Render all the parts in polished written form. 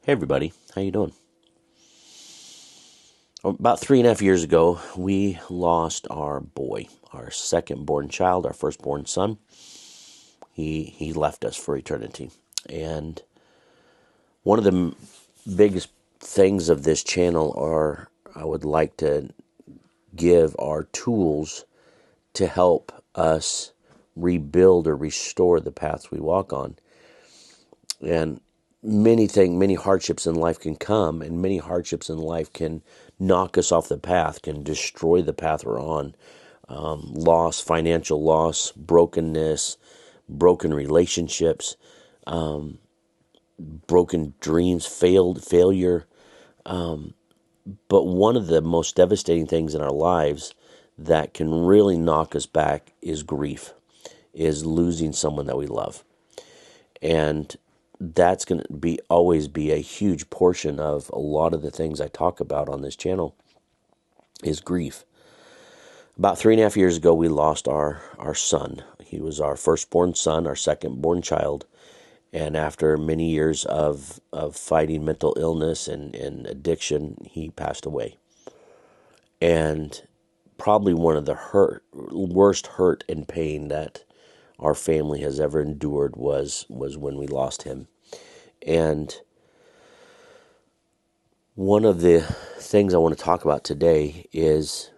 Hey everybody, how you doing? About 3.5 years ago, we lost our boy, our second-born child, our firstborn son. He left us for eternity. And one of the biggest things of this channel are I would like to give our tools to help us rebuild or restore the paths we walk on. And many hardships in life can come, and many hardships in life can knock us off the path, can destroy the path we're on. Loss, financial loss, brokenness, broken relationships, broken dreams, failure. But one of the most devastating things in our lives that can really knock us back is grief, is losing someone that we love. And that's going to always be a huge portion of a lot of the things I talk about on this channel is grief. About 3.5 years ago, we lost our son. He was our firstborn son, our second-born child. And after many years of fighting mental illness and addiction, he passed away. And probably one of the worst hurt and pain that our family has ever endured was when we lost him. And one of the things I want to talk about today is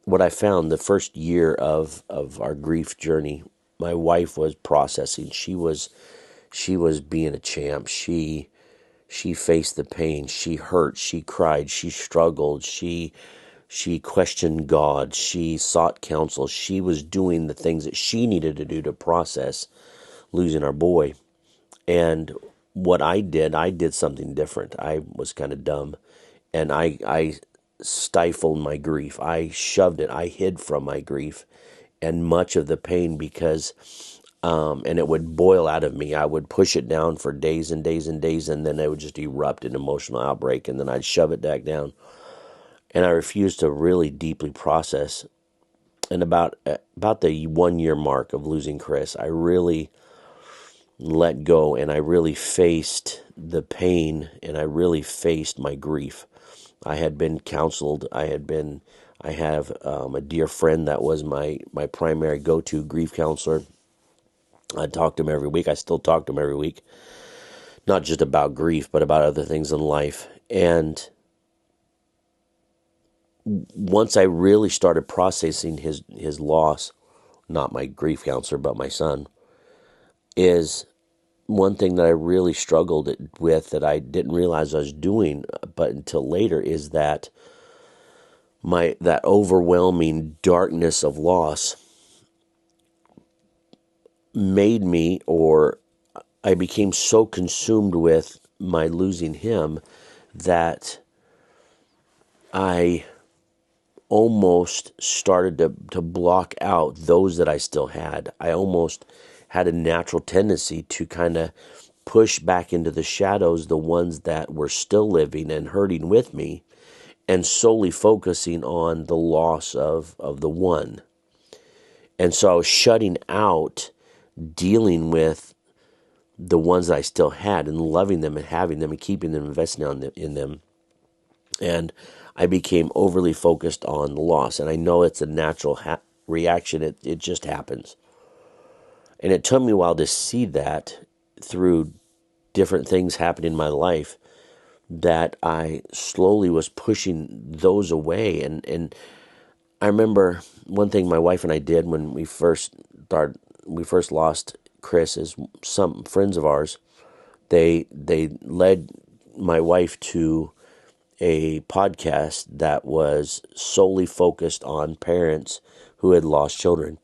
what I found the first year of our grief journey. My wife was processing. She was being a champ. She faced the pain. She hurt. She cried. She struggled. She questioned God. She sought counsel. She was doing the things that she needed to do to process losing our boy. And what I did something different. I was kind of dumb, and I stifled my grief. I shoved it. I hid from my grief and much of the pain because, and it would boil out of me. I would push it down for days and days and days, and then it would just erupt in emotional outbreak, and then I'd shove it back down. And I refused to really deeply process. And about the 1 year mark of losing Chris, I really let go, and I really faced the pain, and I really faced my grief. I had been counseled. I have a dear friend that was my primary go-to grief counselor. I talked to him every week. I still talk to him every week, not just about grief, but about other things in life. And once I really started processing his loss, not my grief counselor, but my son, is one thing that I really struggled with that I didn't realize I was doing, but until later, is that that overwhelming darkness of loss made me, or I became so consumed with my losing him that I almost started to block out those that I still had. I almost had a natural tendency to kind of push back into the shadows the ones that were still living and hurting with me, and solely focusing on the loss of the one. And so I was shutting out dealing with the ones that I still had and loving them and having them and keeping them, investing in them. And I became overly focused on the loss. And I know it's a natural reaction. It just happens. And it took me a while to see that through different things happening in my life, that I slowly was pushing those away. And I remember one thing my wife and I did when we first lost Chris, is some friends of ours, they led my wife to a podcast that was solely focused on parents who had lost children.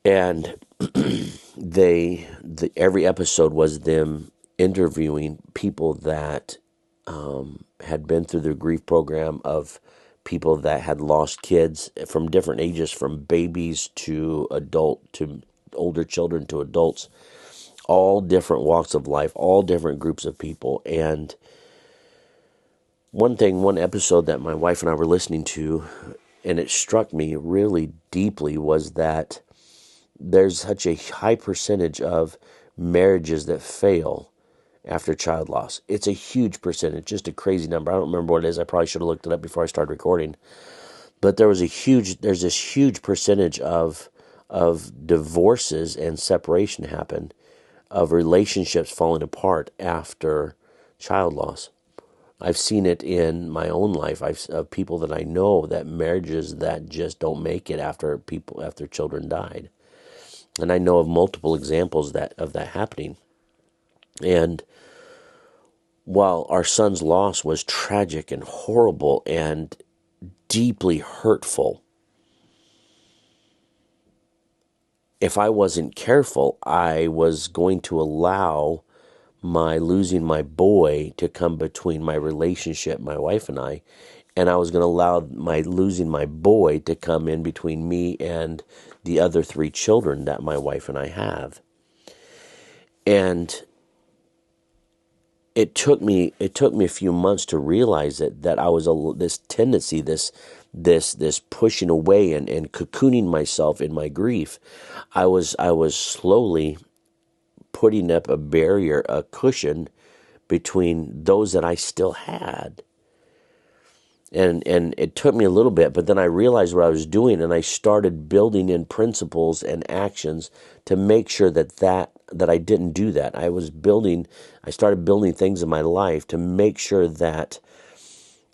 And every episode was them interviewing people that had been through the grief program, of people that had lost kids from different ages, from babies to older children to adults, all different walks of life, all different groups of people. And one episode that my wife and I were listening to, and it struck me really deeply, was that there's such a high percentage of marriages that fail after child loss. It's a huge percentage, just a crazy number. I don't remember what it is. I probably should have looked it up before I started recording. But there's this huge percentage of divorces and separation happen, of relationships falling apart after child loss. I've seen it in my own life. Of people that I know, that marriages that just don't make it after children died. And I know of multiple examples of that happening. And while our son's loss was tragic and horrible and deeply hurtful, if I wasn't careful, I was going to allow my losing my boy to come between my relationship, my wife and I was going to allow my losing my boy to come in between me and the other 3 children that my wife and I have. And it took me a few months to realize that I was this tendency, this pushing away and cocooning myself in my grief. I was slowly putting up a barrier, a cushion between those that I still had. And it took me a little bit, but then I realized what I was doing, and I started building in principles and actions to make sure that I didn't do that. I started building things in my life to make sure that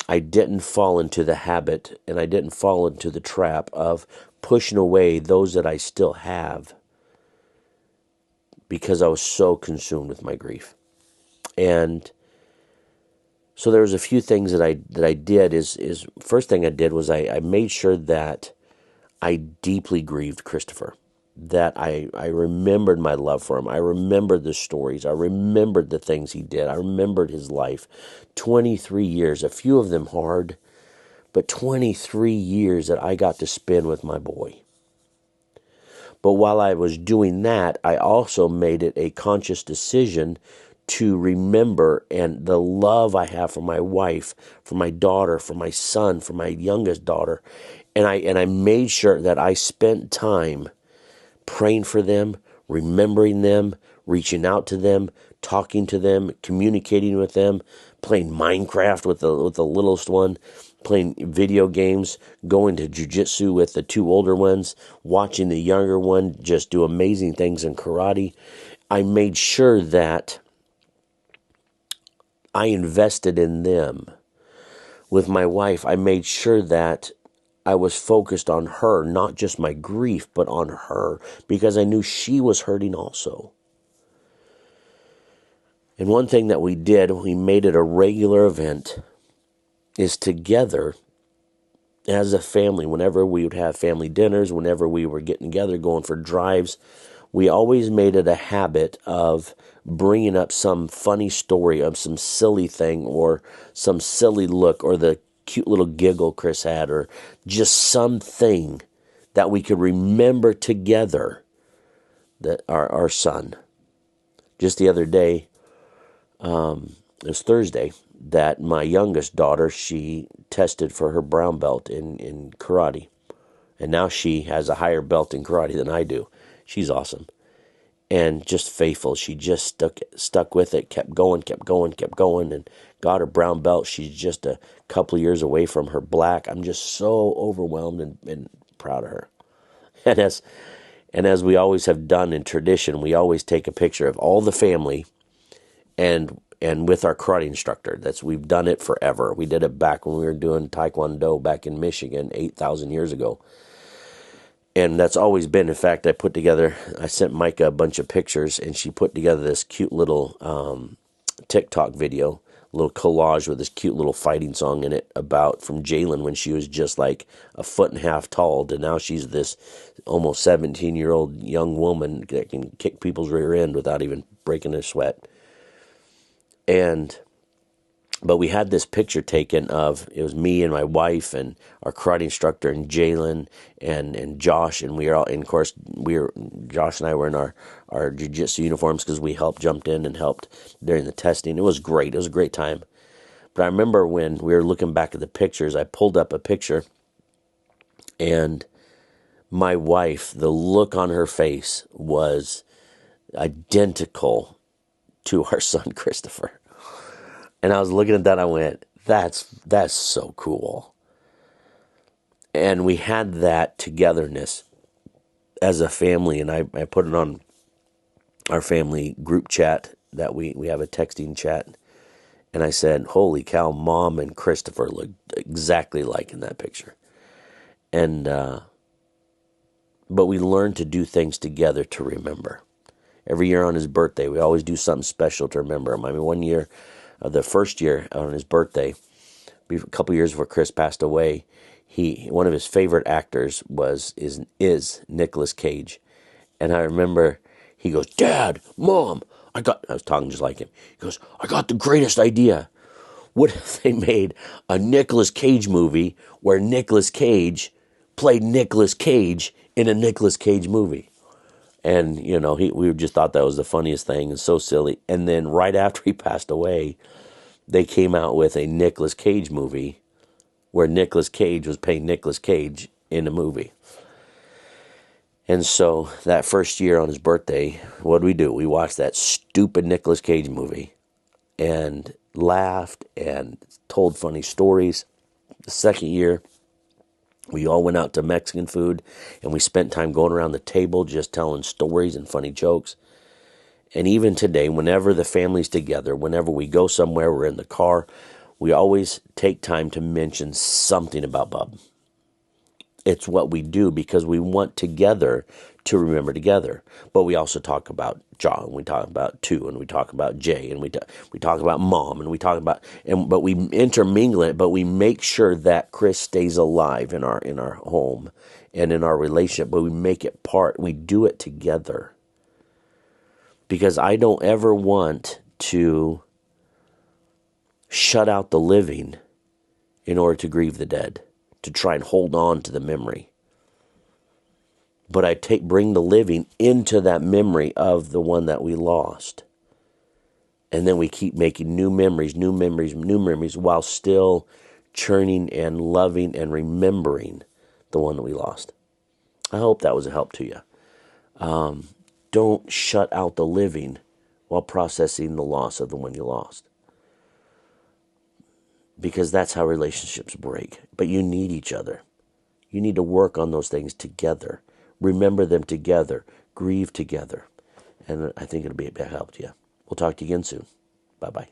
I didn't fall into the habit and I didn't fall into the trap of pushing away those that I still have, because I was so consumed with my grief. And so there was a few things that I did. Is first thing I did was I made sure that I deeply grieved Christopher, that I remembered my love for him. I remembered the stories. I remembered the things he did. I remembered his life. 23 years, a few of them hard, but 23 years that I got to spend with my boy. But while I was doing that, I also made it a conscious decision to remember and the love I have for my wife, for my daughter, for my son, for my youngest daughter. And I made sure that I spent time praying for them, remembering them, reaching out to them, talking to them, communicating with them, playing Minecraft with the littlest one, playing video games, going to jiu-jitsu with the 2 older ones, watching the younger one just do amazing things in karate. I made sure that I invested in them. With my wife, I made sure that I was focused on her, not just my grief, but on her, because I knew she was hurting also. And one thing that we did, we made it a regular event, is together as a family, whenever we would have family dinners, whenever we were getting together, going for drives, we always made it a habit of bringing up some funny story of some silly thing or some silly look or the cute little giggle Chris had or just something that we could remember together, that our son. Just the other day, it was Thursday, that my youngest daughter, she tested for her brown belt in karate. And now she has a higher belt in karate than I do. She's awesome. And just faithful. She just stuck with it, kept going, and got her brown belt. She's just a couple of years away from her black. I'm just so overwhelmed and proud of her. And as we always have done in tradition, we always take a picture of all the family and with our karate instructor. We've done it forever. We did it back when we were doing Taekwondo back in Michigan 8,000 years ago. And that's always been, in fact, I sent Micah a bunch of pictures, and she put together this cute little TikTok video, a little collage with this cute little fighting song in it from Jalen when she was just like a foot and a half tall to now she's this almost 17-year-old young woman that can kick people's rear end without even breaking a sweat. But we had this picture taken it was me and my wife and our karate instructor and Jalen and Josh, and we were all, and of course Josh and I were in our jiu-jitsu uniforms because we jumped in and helped during the testing. It was great. It was a great time. But I remember when we were looking back at the pictures, I pulled up a picture, and my wife, the look on her face was identical to our son Christopher. And I was looking at that, I went, that's so cool. And we had that togetherness as a family, and I put it on our family group chat that we have a texting chat. And I said, holy cow, Mom and Christopher look exactly like in that picture. And, but we learned to do things together to remember. Every year on his birthday, we always do something special to remember him. I mean, one year, the first year on his birthday, a couple years before Chris passed away, one of his favorite actors is Nicolas Cage. And I remember he goes, Dad, Mom, I was talking just like him. He goes, I got the greatest idea. What if they made a Nicolas Cage movie where Nicolas Cage played Nicolas Cage in a Nicolas Cage movie? And, we just thought that was the funniest thing and so silly. And then right after he passed away, they came out with a Nicolas Cage movie where Nicolas Cage was playing Nicolas Cage in a movie. And so that first year on his birthday, what did? We watched that stupid Nicolas Cage movie and laughed and told funny stories. The second year, we all went out to Mexican food and we spent time going around the table just telling stories and funny jokes. And even today, whenever the family's together, whenever we go somewhere, we're in the car, we always take time to mention something about Bub. It's what we do because we want together to remember together. But we also talk about John, and we talk about Tu, and we talk about Jay, and we talk about Mom, and we talk about but we intermingle it, but we make sure that Chris stays alive in our home and in our relationship, but we make it part, we do it together. Because I don't ever want to shut out the living in order to grieve the dead, to try and hold on to the memory. But I bring the living into that memory of the one that we lost. And then we keep making new memories, while still churning and loving and remembering the one that we lost. I hope that was a help to you. Don't shut out the living while processing the loss of the one you lost. Because that's how relationships break. But you need each other. You need to work on those things together. Remember them together. Grieve together. And I think it'll be a big help to you. We'll talk to you again soon. Bye-bye.